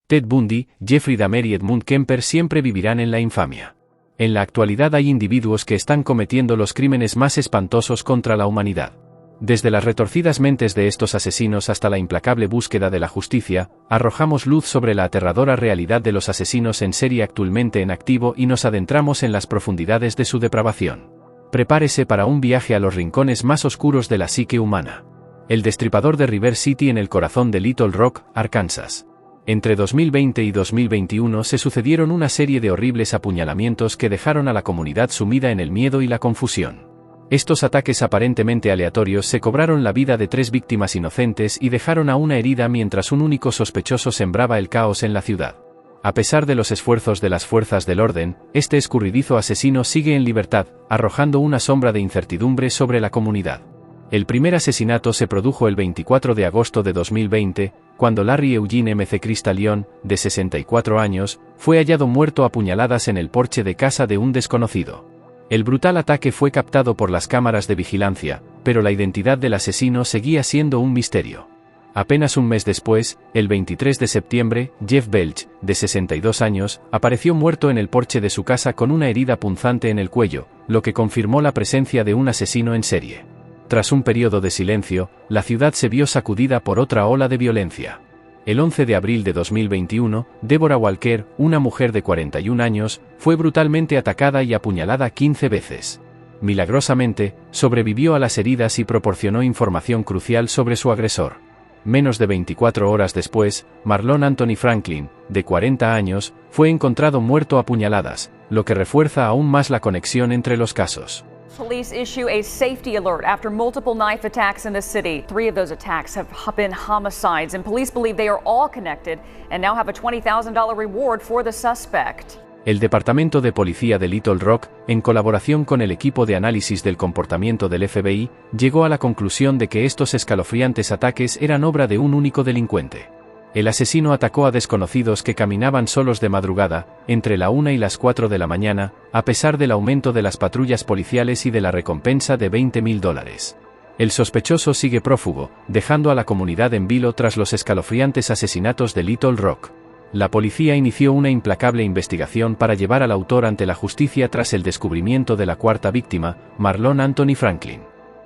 Ted Bundy, Jeffrey Dahmer y Edmund Kemper siempre vivirán en la infamia. En la actualidad hay individuos que están cometiendo los crímenes más espantosos contra la humanidad. Desde las retorcidas mentes de estos asesinos hasta la implacable búsqueda de la justicia, arrojamos luz sobre la aterradora realidad de los asesinos en serie actualmente en activo y nos adentramos en las profundidades de su depravación. Prepárese para un viaje a los rincones más oscuros de la psique humana. El Destripador de River City en el corazón de Little Rock, Arkansas. Entre 2020 y 2021 se sucedieron una serie de horribles apuñalamientos que dejaron a la comunidad sumida en el miedo y la confusión. Estos ataques aparentemente aleatorios se cobraron la vida de 3 víctimas inocentes y dejaron a una herida mientras un único sospechoso sembraba el caos en la ciudad. A pesar de los esfuerzos de las fuerzas del orden, este escurridizo asesino sigue en libertad, arrojando una sombra de incertidumbre sobre la comunidad. El primer asesinato se produjo el 24 de agosto de 2020, cuando Larry Eugene M.C. Cristalion, de 64 años, fue hallado muerto a puñaladas en el porche de casa de un desconocido. El brutal ataque fue captado por las cámaras de vigilancia, pero la identidad del asesino seguía siendo un misterio. Apenas un mes después, el 23 de septiembre, Jeff Belch, de 62 años, apareció muerto en el porche de su casa con una herida punzante en el cuello, lo que confirmó la presencia de un asesino en serie. Tras un periodo de silencio, la ciudad se vio sacudida por otra ola de violencia. El 11 de abril de 2021, Deborah Walker, una mujer de 41 años, fue brutalmente atacada y apuñalada 15 veces. Milagrosamente, sobrevivió a las heridas y proporcionó información crucial sobre su agresor. Menos de 24 horas después, Marlon Anthony Franklin, de 40 años, fue encontrado muerto a puñaladas, lo que refuerza aún más la conexión entre los casos. Police issue a safety alert after multiple knife attacks in the city. 3 of those attacks have been homicides, and police believe they are all connected and now have a $20,000 reward for the suspect. El Departamento de Policía de Little Rock, en colaboración con el equipo de análisis del comportamiento del FBI, llegó a la conclusión de que estos escalofriantes ataques eran obra de un único delincuente. El asesino atacó a desconocidos que caminaban solos de madrugada, entre la 1 y las 4 de la mañana, a pesar del aumento de las patrullas policiales y de la recompensa de $20,000. El sospechoso sigue prófugo, dejando a la comunidad en vilo tras los escalofriantes asesinatos de Little Rock. La policía inició una implacable investigación para llevar al autor ante la justicia tras el descubrimiento de la cuarta víctima, Marlon Anthony Franklin.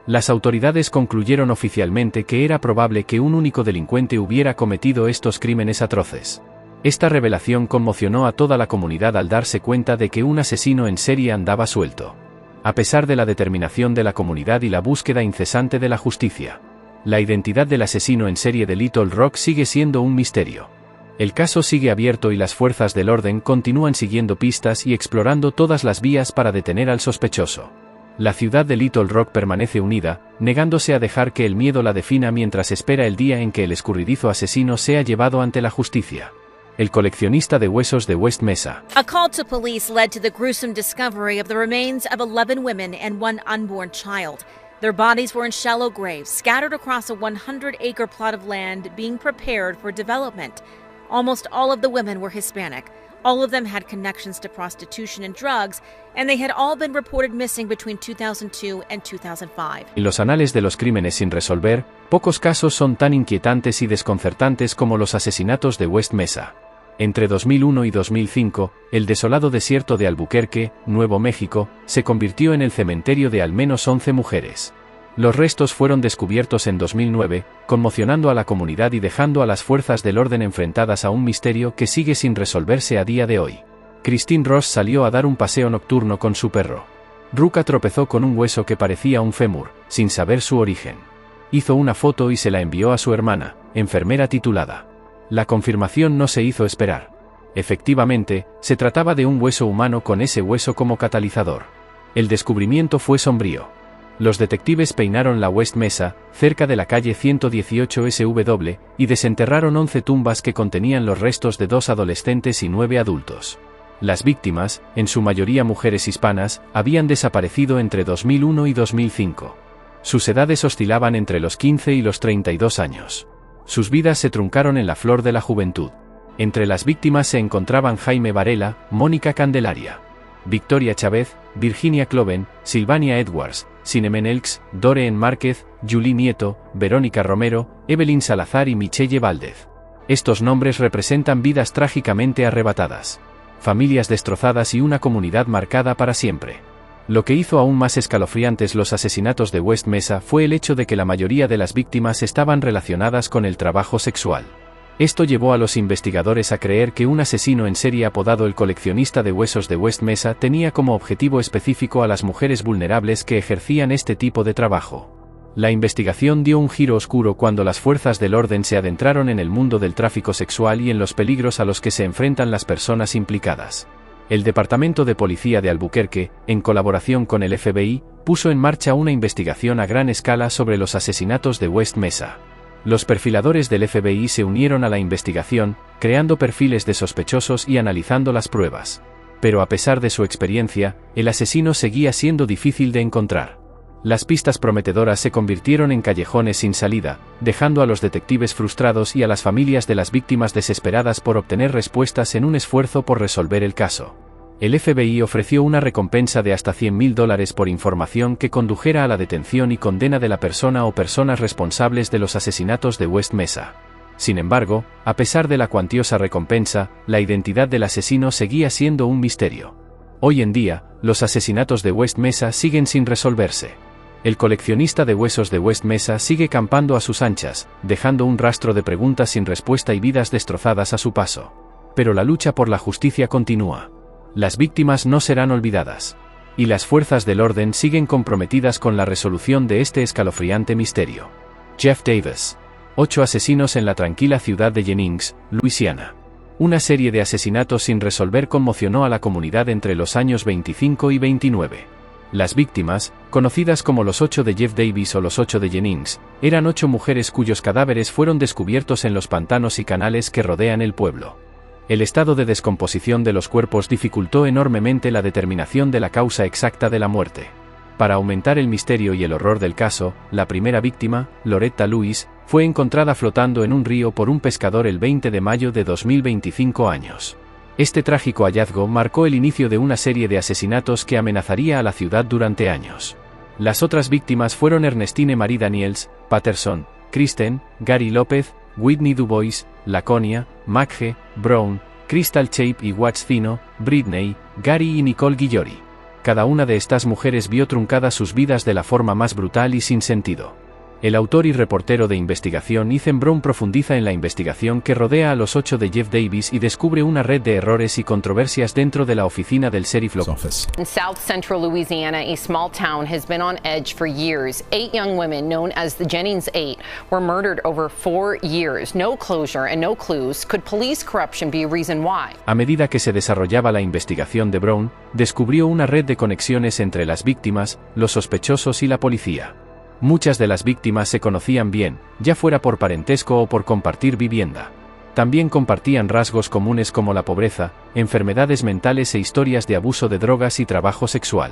Las autoridades concluyeron oficialmente que era probable que un único delincuente hubiera cometido estos crímenes atroces. Esta revelación conmocionó a toda la comunidad al darse cuenta de que un asesino en serie andaba suelto. A pesar de la determinación de la comunidad y la búsqueda incesante de la justicia, la identidad del asesino en serie de Little Rock sigue siendo un misterio. El caso sigue abierto y las fuerzas del orden continúan siguiendo pistas y explorando todas las vías para detener al sospechoso. La ciudad de Little Rock permanece unida, negándose a dejar que el miedo la defina mientras espera el día en que el escurridizo asesino sea llevado ante la justicia. El coleccionista de huesos de West Mesa. A call to police led to the gruesome discovery of the remains of 11 women and 1 unborn child. Their bodies were in shallow graves, scattered across a 100-acre plot of land being prepared for development. Almost all of the women were Hispanic. All of them had connections to prostitution and drugs, and they had all been reported missing between 2002 and 2005. En los anales de los crímenes sin resolver, pocos casos son tan inquietantes y desconcertantes como los asesinatos de West Mesa. Entre 2001 y 2005, el desolado desierto de Albuquerque, Nuevo México, se convirtió en el cementerio de al menos 11 mujeres. Los restos fueron descubiertos en 2009, conmocionando a la comunidad y dejando a las fuerzas del orden enfrentadas a un misterio que sigue sin resolverse a día de hoy. Christine Ross salió a dar un paseo nocturno con su perro. Ruka tropezó con un hueso que parecía un fémur, sin saber su origen. Hizo una foto y se la envió a su hermana, enfermera titulada. La confirmación no se hizo esperar. Efectivamente, se trataba de un hueso humano con ese hueso como catalizador. El descubrimiento fue sombrío. Los detectives peinaron la West Mesa, cerca de la calle 118 SW, y desenterraron 11 tumbas que contenían los restos de 2 adolescentes y 9 adultos. Las víctimas, en su mayoría mujeres hispanas, habían desaparecido entre 2001 y 2005. Sus edades oscilaban entre los 15 y los 32 años. Sus vidas se truncaron en la flor de la juventud. Entre las víctimas se encontraban Jaime Varela, Mónica Candelaria, Victoria Chávez, Virginia Cloven, Sylvania Edwards, Cinnamon Elks, Doreen Márquez, Julie Nieto, Verónica Romero, Evelyn Salazar y Michelle Valdez. Estos nombres representan vidas trágicamente arrebatadas, familias destrozadas y una comunidad marcada para siempre. Lo que hizo aún más escalofriantes los asesinatos de West Mesa fue el hecho de que la mayoría de las víctimas estaban relacionadas con el trabajo sexual. Esto llevó a los investigadores a creer que un asesino en serie apodado el coleccionista de huesos de West Mesa tenía como objetivo específico a las mujeres vulnerables que ejercían este tipo de trabajo. La investigación dio un giro oscuro cuando las fuerzas del orden se adentraron en el mundo del tráfico sexual y en los peligros a los que se enfrentan las personas implicadas. El Departamento de Policía de Albuquerque, en colaboración con el FBI, puso en marcha una investigación a gran escala sobre los asesinatos de West Mesa. Los perfiladores del FBI se unieron a la investigación, creando perfiles de sospechosos y analizando las pruebas. Pero a pesar de su experiencia, el asesino seguía siendo difícil de encontrar. Las pistas prometedoras se convirtieron en callejones sin salida, dejando a los detectives frustrados y a las familias de las víctimas desesperadas por obtener respuestas en un esfuerzo por resolver el caso. El FBI ofreció una recompensa de hasta $100,000 por información que condujera a la detención y condena de la persona o personas responsables de los asesinatos de West Mesa. Sin embargo, a pesar de la cuantiosa recompensa, la identidad del asesino seguía siendo un misterio. Hoy en día, los asesinatos de West Mesa siguen sin resolverse. El coleccionista de huesos de West Mesa sigue campando a sus anchas, dejando un rastro de preguntas sin respuesta y vidas destrozadas a su paso. Pero la lucha por la justicia continúa. Las víctimas no serán olvidadas. Y las fuerzas del orden siguen comprometidas con la resolución de este escalofriante misterio. Jeff Davis. 8 asesinos en la tranquila ciudad de Jennings, Luisiana. Una serie de asesinatos sin resolver conmocionó a la comunidad entre los años 25 y 29. Las víctimas, conocidas como los 8 de Jeff Davis o los 8 de Jennings, eran 8 mujeres cuyos cadáveres fueron descubiertos en los pantanos y canales que rodean el pueblo. El estado de descomposición de los cuerpos dificultó enormemente la determinación de la causa exacta de la muerte. Para aumentar el misterio y el horror del caso, la primera víctima, Loretta Lewis, fue encontrada flotando en un río por un pescador el 20 de mayo de 2025 años. Este trágico hallazgo marcó el inicio de una serie de asesinatos que amenazaría a la ciudad durante años. Las otras víctimas fueron Ernestine Marie Daniels, Patterson, Kristen, Gary López, Whitney Dubois, Laconia, Maggie, Brown, Crystal Chape y Watts Zino, Britney, Gary y Nicole Guillory. Cada una de estas mujeres vio truncadas sus vidas de la forma más brutal y sin sentido. El autor y reportero de investigación Ethan Brown profundiza en la investigación que rodea a los 8 de Jeff Davis y descubre una red de errores y controversias dentro de la oficina del sheriff local. In South Central Louisiana, a small town has been on edge for years. 8 young women, known as the Jennings 8, were murdered over 4 years. No closure and no clues. Could police corruption be a reason why? A medida que se desarrollaba la investigación de Brown, descubrió una red de conexiones entre las víctimas, los sospechosos y la policía. Muchas de las víctimas se conocían bien, ya fuera por parentesco o por compartir vivienda. También compartían rasgos comunes como la pobreza, enfermedades mentales e historias de abuso de drogas y trabajo sexual.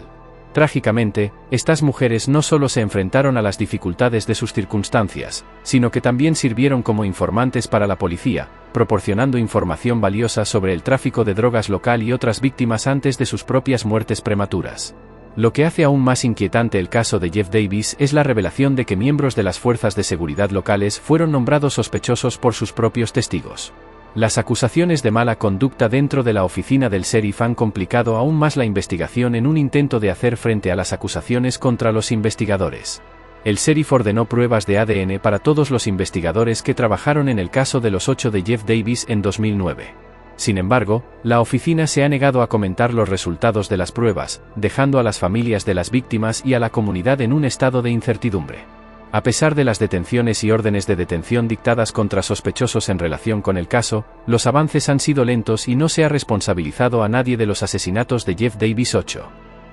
Trágicamente, estas mujeres no solo se enfrentaron a las dificultades de sus circunstancias, sino que también sirvieron como informantes para la policía, proporcionando información valiosa sobre el tráfico de drogas local y otras víctimas antes de sus propias muertes prematuras. Lo que hace aún más inquietante el caso de Jeff Davis es la revelación de que miembros de las fuerzas de seguridad locales fueron nombrados sospechosos por sus propios testigos. Las acusaciones de mala conducta dentro de la oficina del sheriff han complicado aún más la investigación en un intento de hacer frente a las acusaciones contra los investigadores. El sheriff ordenó pruebas de ADN para todos los investigadores que trabajaron en el caso de los 8 de Jeff Davis en 2009. Sin embargo, la oficina se ha negado a comentar los resultados de las pruebas, dejando a las familias de las víctimas y a la comunidad en un estado de incertidumbre. A pesar de las detenciones y órdenes de detención dictadas contra sospechosos en relación con el caso, los avances han sido lentos y no se ha responsabilizado a nadie de los asesinatos de Jeff Davis 8.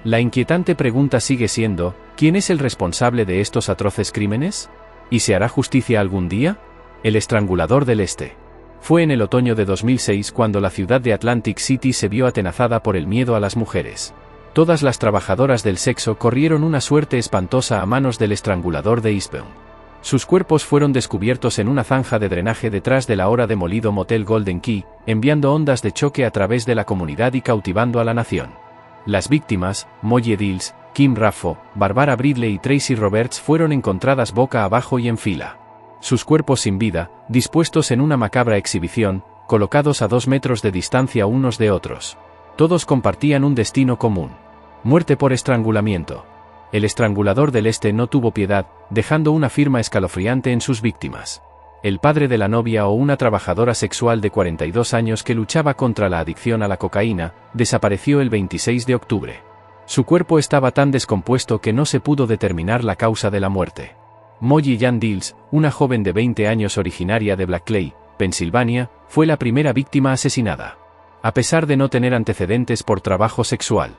La inquietante pregunta sigue siendo, ¿quién es el responsable de estos atroces crímenes? ¿Y se hará justicia algún día? El estrangulador del Este. Fue en el otoño de 2006 cuando la ciudad de Atlantic City se vio atenazada por el miedo a las mujeres. Todas las trabajadoras del sexo corrieron una suerte espantosa a manos del estrangulador de Eastbourne. Sus cuerpos fueron descubiertos en una zanja de drenaje detrás del ahora demolido motel Golden Key, enviando ondas de choque a través de la comunidad y cautivando a la nación. Las víctimas, Molly Dills, Kim Raffo, Barbara Bridley y Tracy Roberts fueron encontradas boca abajo y en fila. sus cuerpos sin vida, dispuestos en una macabra exhibición, colocados a 2 metros de distancia unos de otros. Todos compartían un destino común: muerte por estrangulamiento. El estrangulador del Este no tuvo piedad, dejando una firma escalofriante en sus víctimas. El padre de la novia o una trabajadora sexual de 42 años que luchaba contra la adicción a la cocaína, desapareció el 26 de octubre. Su cuerpo estaba tan descompuesto que no se pudo determinar la causa de la muerte. Molly Jan Dills, una joven de 20 años originaria de Black Clay, Pensilvania, fue la primera víctima asesinada. A pesar de no tener antecedentes por trabajo sexual,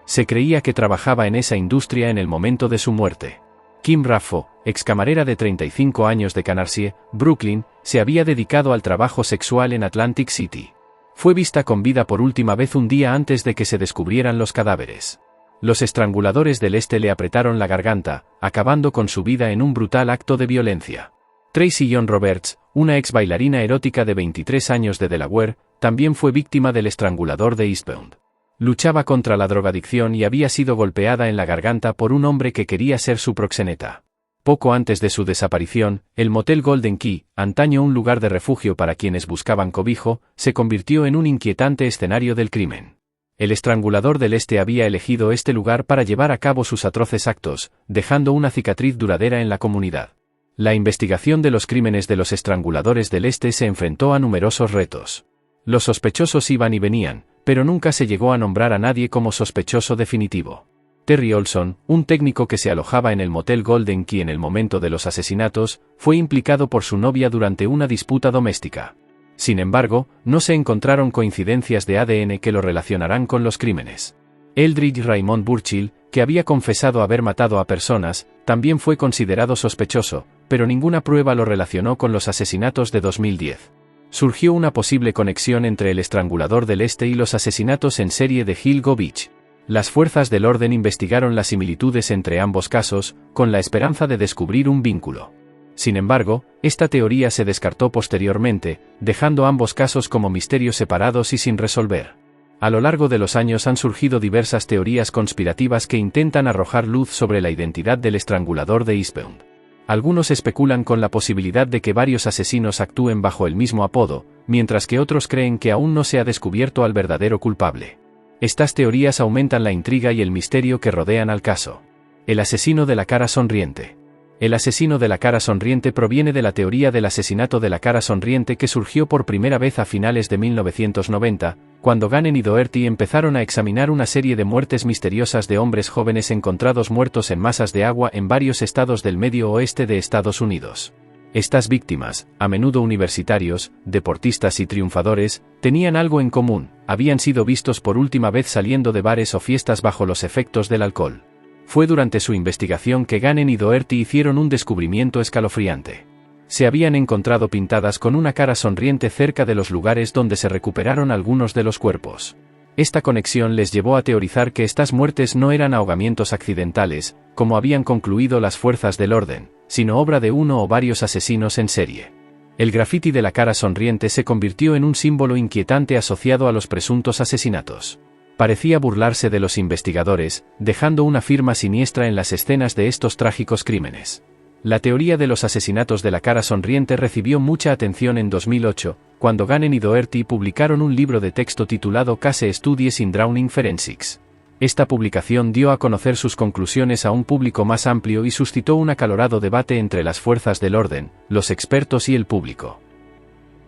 se creía que trabajaba en esa industria en el momento de su muerte. Kim Raffo, excamarera de 35 años de Canarsie, Brooklyn, se había dedicado al trabajo sexual en Atlantic City. Fue vista con vida por última vez un día antes de que se descubrieran los cadáveres. Los estranguladores del Este le apretaron la garganta, acabando con su vida en un brutal acto de violencia. Tracy John Roberts, una ex bailarina erótica de 23 años de Delaware, también fue víctima del estrangulador de Eastbound. Luchaba contra la drogadicción y había sido golpeada en la garganta por un hombre que quería ser su proxeneta. Poco antes de su desaparición, el motel Golden Key, antaño un lugar de refugio para quienes buscaban cobijo, se convirtió en un inquietante escenario del crimen. El estrangulador del Este había elegido este lugar para llevar a cabo sus atroces actos, dejando una cicatriz duradera en la comunidad. La investigación de los crímenes de los estranguladores del Este se enfrentó a numerosos retos. Los sospechosos iban y venían, pero nunca se llegó a nombrar a nadie como sospechoso definitivo. Terry Olson, un técnico que se alojaba en el motel Golden Key en el momento de los asesinatos, fue implicado por su novia durante una disputa doméstica. Sin embargo, no se encontraron coincidencias de ADN que lo relacionaran con los crímenes. Eldridge Raymond Burchill, que había confesado haber matado a personas, también fue considerado sospechoso, pero ninguna prueba lo relacionó con los asesinatos de 2010. Surgió una posible conexión entre el estrangulador del Este y los asesinatos en serie de Gilgo Beach. Las fuerzas del orden investigaron las similitudes entre ambos casos, con la esperanza de descubrir un vínculo. Sin embargo, esta teoría se descartó posteriormente, dejando ambos casos como misterios separados y sin resolver. A lo largo de los años han surgido diversas teorías conspirativas que intentan arrojar luz sobre la identidad del estrangulador de Eastbound. Algunos especulan con la posibilidad de que varios asesinos actúen bajo el mismo apodo, mientras que otros creen que aún no se ha descubierto al verdadero culpable. Estas teorías aumentan la intriga y el misterio que rodean al caso. El asesino de la cara sonriente. El asesino de la cara sonriente proviene de la teoría del asesinato de la cara sonriente que surgió por primera vez a finales de 1990, cuando Gannon y Doherty empezaron a examinar una serie de muertes misteriosas de hombres jóvenes encontrados muertos en masas de agua en varios estados del medio oeste de Estados Unidos. Estas víctimas, a menudo universitarios, deportistas y triunfadores, tenían algo en común: habían sido vistos por última vez saliendo de bares o fiestas bajo los efectos del alcohol. Fue durante su investigación que Gannon y Doherty hicieron un descubrimiento escalofriante. Se habían encontrado pintadas con una cara sonriente cerca de los lugares donde se recuperaron algunos de los cuerpos. Esta conexión les llevó a teorizar que estas muertes no eran ahogamientos accidentales, como habían concluido las fuerzas del orden, sino obra de uno o varios asesinos en serie. El grafiti de la cara sonriente se convirtió en un símbolo inquietante asociado a los presuntos asesinatos. Parecía burlarse de los investigadores, dejando una firma siniestra en las escenas de estos trágicos crímenes. La teoría de los asesinatos de la cara sonriente recibió mucha atención en 2008, cuando Gannon y Doherty publicaron un libro de texto titulado Case Studies in Drowning Forensics. Esta publicación dio a conocer sus conclusiones a un público más amplio y suscitó un acalorado debate entre las fuerzas del orden, los expertos y el público.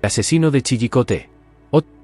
El asesino de Chillicothe.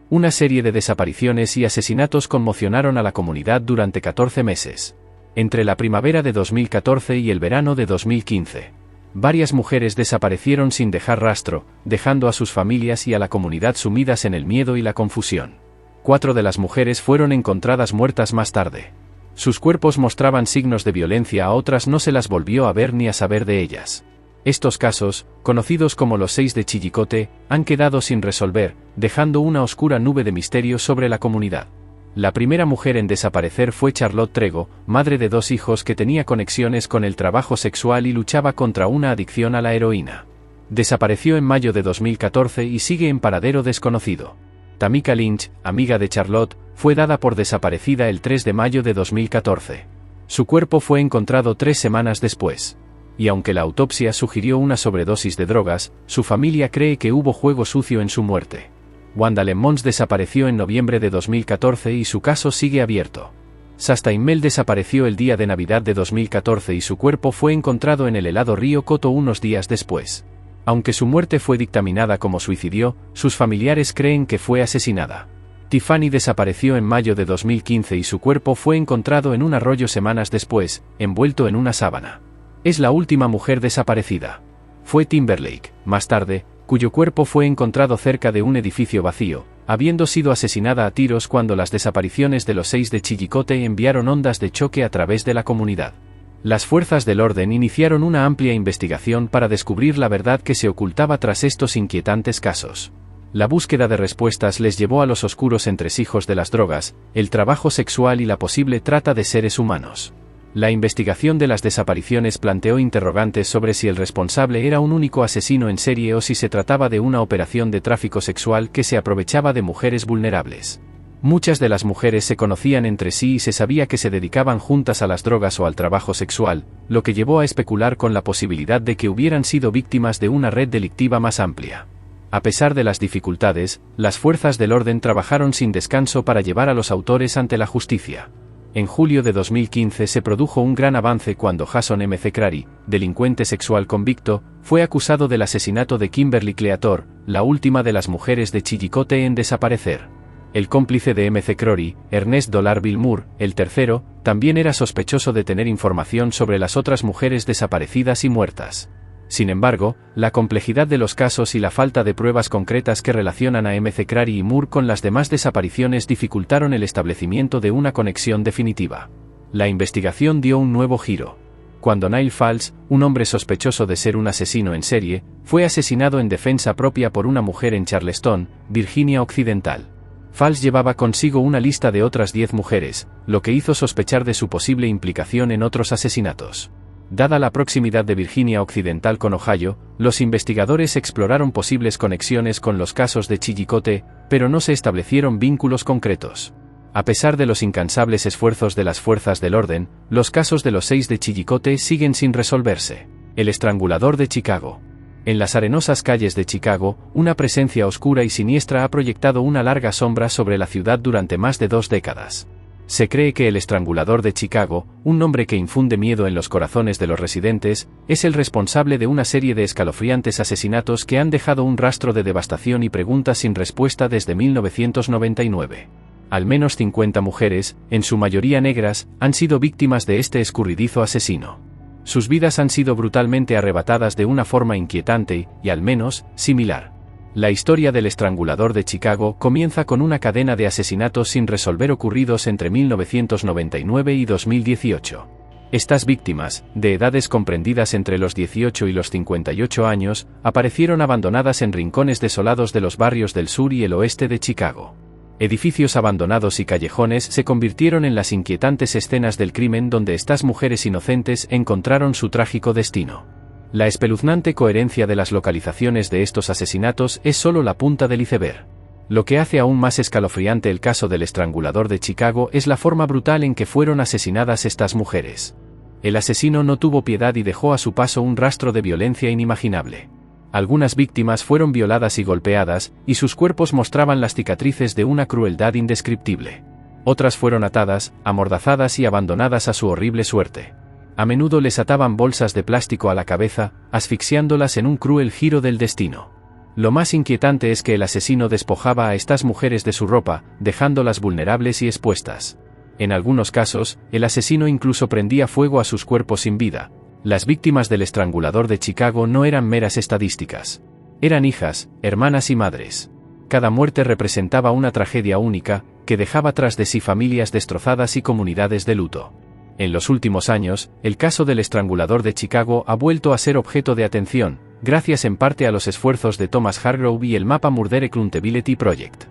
Una serie de desapariciones y asesinatos conmocionaron a la comunidad durante 14 meses. Entre la primavera de 2014 y el verano de 2015, varias mujeres desaparecieron sin dejar rastro, dejando a sus familias y a la comunidad sumidas en el miedo y la confusión. 4 de las mujeres fueron encontradas muertas más tarde. Sus cuerpos mostraban signos de violencia, a otras no se las volvió a ver ni a saber de ellas. Estos casos, conocidos como los 6 de Chillicothe, han quedado sin resolver, dejando una oscura nube de misterio sobre la comunidad. La primera mujer en desaparecer fue Charlotte Trego, madre de 2 hijos que tenía conexiones con el trabajo sexual y luchaba contra una adicción a la heroína. Desapareció en mayo de 2014 y sigue en paradero desconocido. Tamika Lynch, amiga de Charlotte, fue dada por desaparecida el 3 de mayo de 2014. Su cuerpo fue encontrado 3 semanas después. y aunque la autopsia sugirió una sobredosis de drogas, su familia cree que hubo juego sucio en su muerte. Wanda Lemons desapareció en noviembre de 2014 y su caso sigue abierto. Sasta Immel desapareció el día de Navidad de 2014 y su cuerpo fue encontrado en el helado río Koto unos días después. Aunque su muerte fue dictaminada como suicidio, sus familiares creen que fue asesinada. Tiffany desapareció en mayo de 2015 y su cuerpo fue encontrado en un arroyo semanas después, envuelto en una sábana. Es la última mujer desaparecida. Fue Timberlake, más tarde, cuyo cuerpo fue encontrado cerca de un edificio vacío, habiendo sido asesinada a tiros cuando las desapariciones de los 6 de Chillicothe enviaron ondas de choque a través de la comunidad. Las fuerzas del orden iniciaron una amplia investigación para descubrir la verdad que se ocultaba tras estos inquietantes casos. La búsqueda de respuestas les llevó a los oscuros entresijos de las drogas, el trabajo sexual y la posible trata de seres humanos. La investigación de las desapariciones planteó interrogantes sobre si el responsable era un único asesino en serie o si se trataba de una operación de tráfico sexual que se aprovechaba de mujeres vulnerables. Muchas de las mujeres se conocían entre sí y se sabía que se dedicaban juntas a las drogas o al trabajo sexual, lo que llevó a especular con la posibilidad de que hubieran sido víctimas de una red delictiva más amplia. A pesar de las dificultades, las fuerzas del orden trabajaron sin descanso para llevar a los autores ante la justicia. En julio de 2015 se produjo un gran avance cuando Jason McCrary, delincuente sexual convicto, fue acusado del asesinato de Kimberly Cleator, la última de las mujeres de Chillicothe en desaparecer. El cómplice de McCrary, Ernest Dollarville Moore, el tercero, también era sospechoso de tener información sobre las otras mujeres desaparecidas y muertas. Sin embargo, la complejidad de los casos y la falta de pruebas concretas que relacionan a McCrary y Moore con las demás desapariciones dificultaron el establecimiento de una conexión definitiva. La investigación dio un nuevo giro. Cuando Niall Falls, un hombre sospechoso de ser un asesino en serie, fue asesinado en defensa propia por una mujer en Charleston, Virginia Occidental. Falls llevaba consigo una lista de otras 10 mujeres, lo que hizo sospechar de su posible implicación en otros asesinatos. Dada la proximidad de Virginia Occidental con Ohio, los investigadores exploraron posibles conexiones con los casos de Chillicothe, pero no se establecieron vínculos concretos. A pesar de los incansables esfuerzos de las fuerzas del orden, los casos de los 6 de Chillicothe siguen sin resolverse. El estrangulador de Chicago. En las arenosas calles de Chicago, una presencia oscura y siniestra ha proyectado una larga sombra sobre la ciudad durante más de 2 décadas. Se cree que el estrangulador de Chicago, un nombre que infunde miedo en los corazones de los residentes, es el responsable de una serie de escalofriantes asesinatos que han dejado un rastro de devastación y preguntas sin respuesta desde 1999. Al menos 50 mujeres, en su mayoría negras, han sido víctimas de este escurridizo asesino. Sus vidas han sido brutalmente arrebatadas de una forma inquietante y, al menos, similar. La historia del estrangulador de Chicago comienza con una cadena de asesinatos sin resolver ocurridos entre 1999 y 2018. Estas víctimas, de edades comprendidas entre los 18 y los 58 años, aparecieron abandonadas en rincones desolados de los barrios del sur y el oeste de Chicago. Edificios abandonados y callejones se convirtieron en las inquietantes escenas del crimen donde estas mujeres inocentes encontraron su trágico destino. La espeluznante coherencia de las localizaciones de estos asesinatos es solo la punta del iceberg. Lo que hace aún más escalofriante el caso del estrangulador de Chicago es la forma brutal en que fueron asesinadas estas mujeres. El asesino no tuvo piedad y dejó a su paso un rastro de violencia inimaginable. Algunas víctimas fueron violadas y golpeadas, y sus cuerpos mostraban las cicatrices de una crueldad indescriptible. Otras fueron atadas, amordazadas y abandonadas a su horrible suerte. A menudo les ataban bolsas de plástico a la cabeza, asfixiándolas en un cruel giro del destino. Lo más inquietante es que el asesino despojaba a estas mujeres de su ropa, dejándolas vulnerables y expuestas. En algunos casos, el asesino incluso prendía fuego a sus cuerpos sin vida. Las víctimas del estrangulador de Chicago no eran meras estadísticas. Eran hijas, hermanas y madres. Cada muerte representaba una tragedia única, que dejaba tras de sí familias destrozadas y comunidades de luto. En los últimos años, el caso del estrangulador de Chicago ha vuelto a ser objeto de atención, gracias en parte a los esfuerzos de Thomas Hargrove y el Mapa Murder Accountability Project.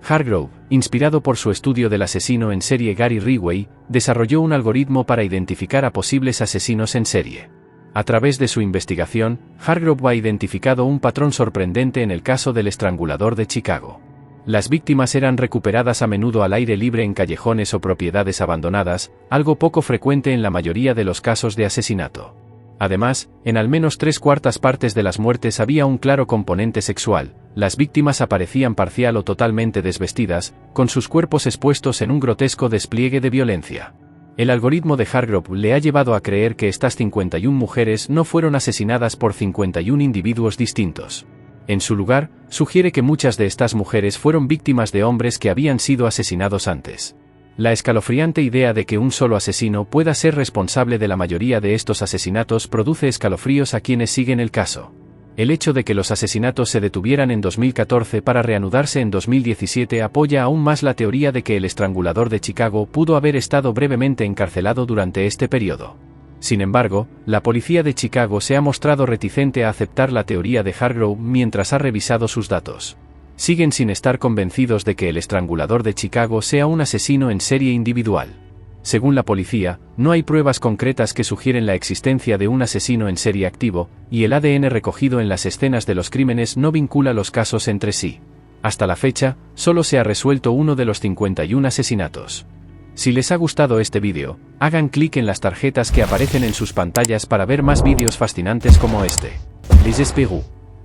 Hargrove, inspirado por su estudio del asesino en serie Gary Ridgway, desarrolló un algoritmo para identificar a posibles asesinos en serie. A través de su investigación, Hargrove ha identificado un patrón sorprendente en el caso del estrangulador de Chicago. Las víctimas eran recuperadas a menudo al aire libre en callejones o propiedades abandonadas, algo poco frecuente en la mayoría de los casos de asesinato. Además, en al menos 3/4 partes de las muertes había un claro componente sexual. Las víctimas aparecían parcial o totalmente desvestidas, con sus cuerpos expuestos en un grotesco despliegue de violencia. El algoritmo de Hargrove le ha llevado a creer que estas 51 mujeres no fueron asesinadas por 51 individuos distintos. En su lugar, sugiere que muchas de estas mujeres fueron víctimas de hombres que habían sido asesinados antes. La escalofriante idea de que un solo asesino pueda ser responsable de la mayoría de estos asesinatos produce escalofríos a quienes siguen el caso. El hecho de que los asesinatos se detuvieran en 2014 para reanudarse en 2017 apoya aún más la teoría de que el estrangulador de Chicago pudo haber estado brevemente encarcelado durante este periodo. Sin embargo, la policía de Chicago se ha mostrado reticente a aceptar la teoría de Hargrove mientras ha revisado sus datos. Siguen sin estar convencidos de que el estrangulador de Chicago sea un asesino en serie individual. Según la policía, no hay pruebas concretas que sugieren la existencia de un asesino en serie activo, y el ADN recogido en las escenas de los crímenes no vincula los casos entre sí. Hasta la fecha, solo se ha resuelto uno de los 51 asesinatos. Si les ha gustado este vídeo, hagan clic en las tarjetas que aparecen en sus pantallas para ver más vídeos fascinantes como este. Les espero.